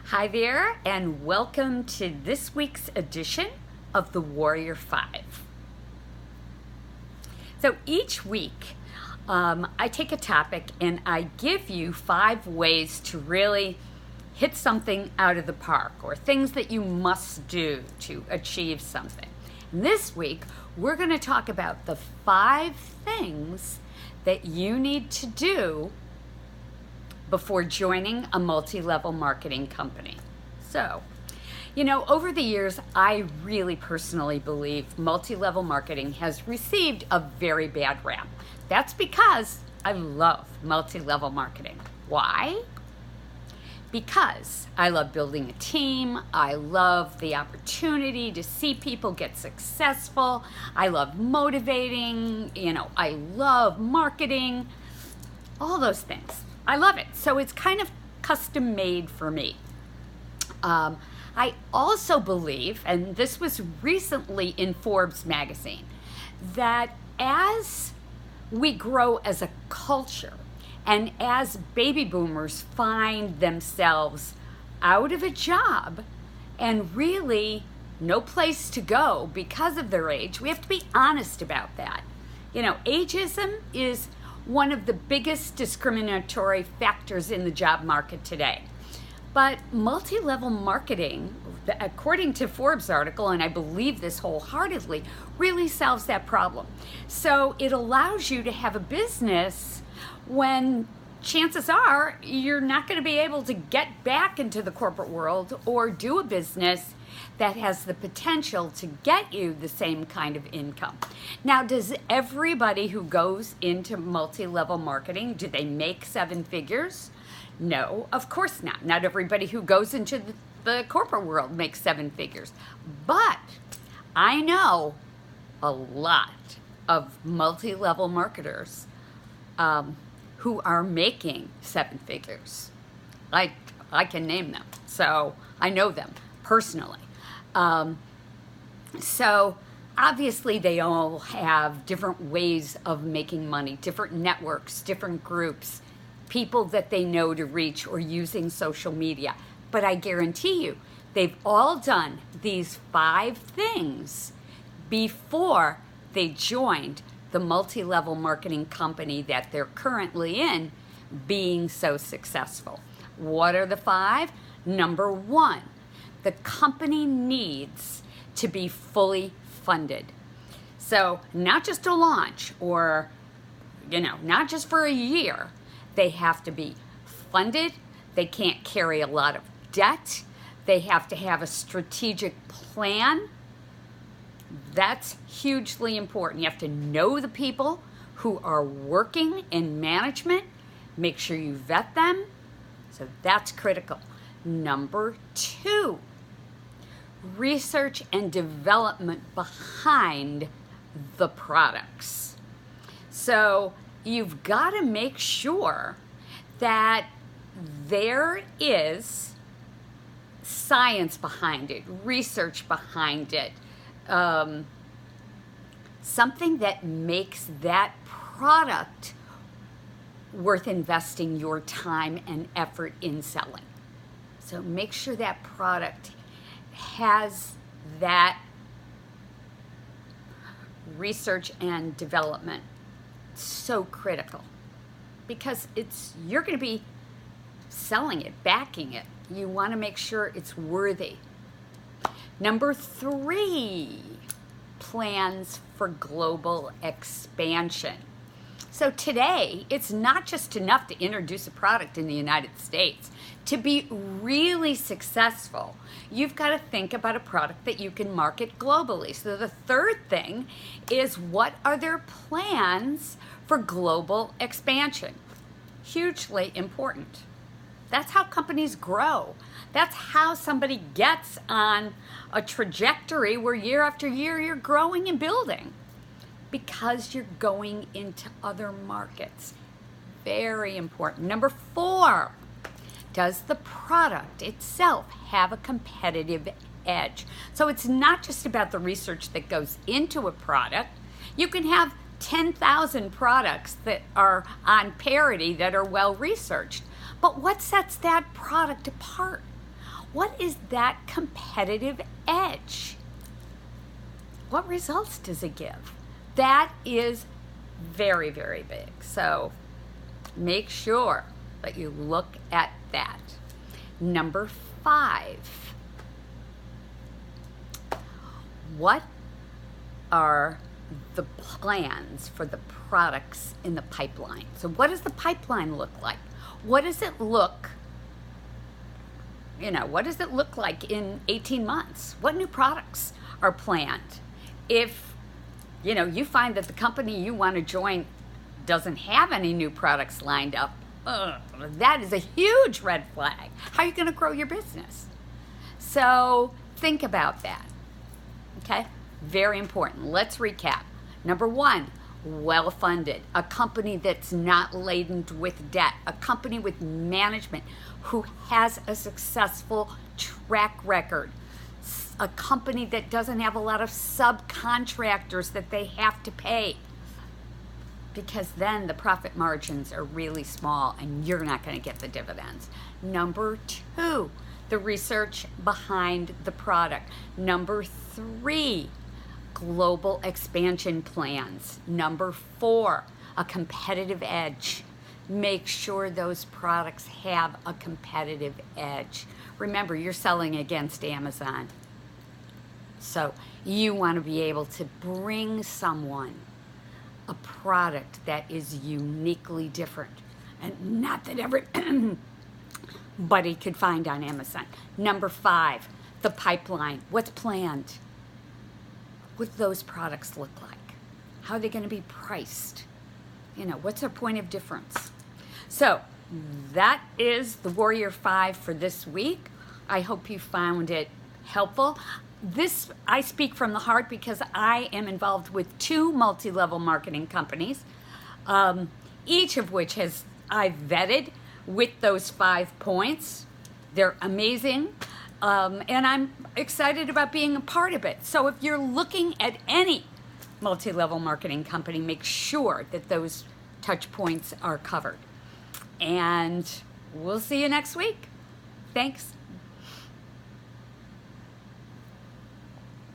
Hi there, and welcome to this week's edition of the Warrior 5. So each week, I take a topic and I give you 5 ways to really hit something out of the park, or things that you must do to achieve something. And this week, we're going to talk about the 5 things that you need to do before joining a multi-level marketing company. So, over the years, I really personally believe multi-level marketing has received a very bad rap. That's because I love multi-level marketing. Why? Because I love building a team. I love the opportunity to see people get successful. I love motivating, I love marketing, all those things. I love it. So it's kind of custom made for me. I also believe, and this was recently in Forbes magazine, that as we grow as a culture and as baby boomers find themselves out of a job and really no place to go because of their age, we have to be honest about that. Ageism is one of the biggest discriminatory factors in the job market today. But multi-level marketing, according to Forbes article, and I believe this wholeheartedly, really solves that problem. So it allows you to have a business when chances are you're not going to be able to get back into the corporate world or do a business that has the potential to get you the same kind of income. Now, does everybody who goes into multi-level marketing, do they make 7 figures? No, of course not. Not everybody who goes into the corporate world makes 7 figures. But I know a lot of multi-level marketers who are making 7 figures. I can name them, so I know them personally. So obviously they all have different ways of making money, different networks, different groups, people that they know to reach, or using social media. But I guarantee you, they've all done these 5 things before they joined the multi-level marketing company that they're currently in, being so successful. What are the 5? Number 1, the company needs to be fully funded. So not just to launch, or, not just for a year. They have to be funded. They can't carry a lot of debt. They have to have a strategic plan. That's hugely important. You have to know the people who are working in management. Make sure you vet them. So that's critical. Number 2, research and development behind the products. So you've got to make sure that there is science behind it, research behind it, something that makes that product worth investing your time and effort in selling. So make sure that product has that research and development. So critical, because you're going to be selling it, backing it. You want to make sure it's worthy. Number 3, plans for global expansion. So today, it's not just enough to introduce a product in the United States. To be really successful, you've got to think about a product that you can market globally. So the 3rd thing is, what are their plans for global expansion? Hugely important. That's how companies grow. That's how somebody gets on a trajectory where year after year you're growing and building, because you're going into other markets. Very important. Number 4, does the product itself have a competitive edge? So it's not just about the research that goes into a product. You can have 10,000 products that are on parity that are well researched. But what sets that product apart? What is that competitive edge? What results does it give? That is very, very big. So make sure that you look at that. Number 5, what are the plans for the products in the pipeline? So what does the pipeline look like? What does it look, what does it look like in 18 months? What new products are planned? If, you find that the company you want to join doesn't have any new products lined up, that is a huge red flag. How are you going to grow your business? So think about that. Okay? Very important. Let's recap. Number 1, well-funded. A company that's not laden with debt. A company with management who has a successful track record. A company that doesn't have a lot of subcontractors that they have to pay, because then the profit margins are really small and you're not going to get the dividends. Number 2, the research behind the product. Number 3, global expansion plans. Number 4, a competitive edge. Make sure those products have a competitive edge. Remember, you're selling against Amazon. So you want to be able to bring someone a product that is uniquely different and not that everybody could find on Amazon. Number 5, the pipeline. What's planned? What do those products look like? How are they going to be priced? What's their point of difference? So that is the Warrior 5 for this week. I hope you found it helpful. I speak from the heart because I am involved with 2 multi-level marketing companies, each of which I've vetted with those 5 points. They're amazing, and I'm excited about being a part of it. So if you're looking at any multi-level marketing company, make sure that those touch points are covered. And we'll see you next week. Thanks.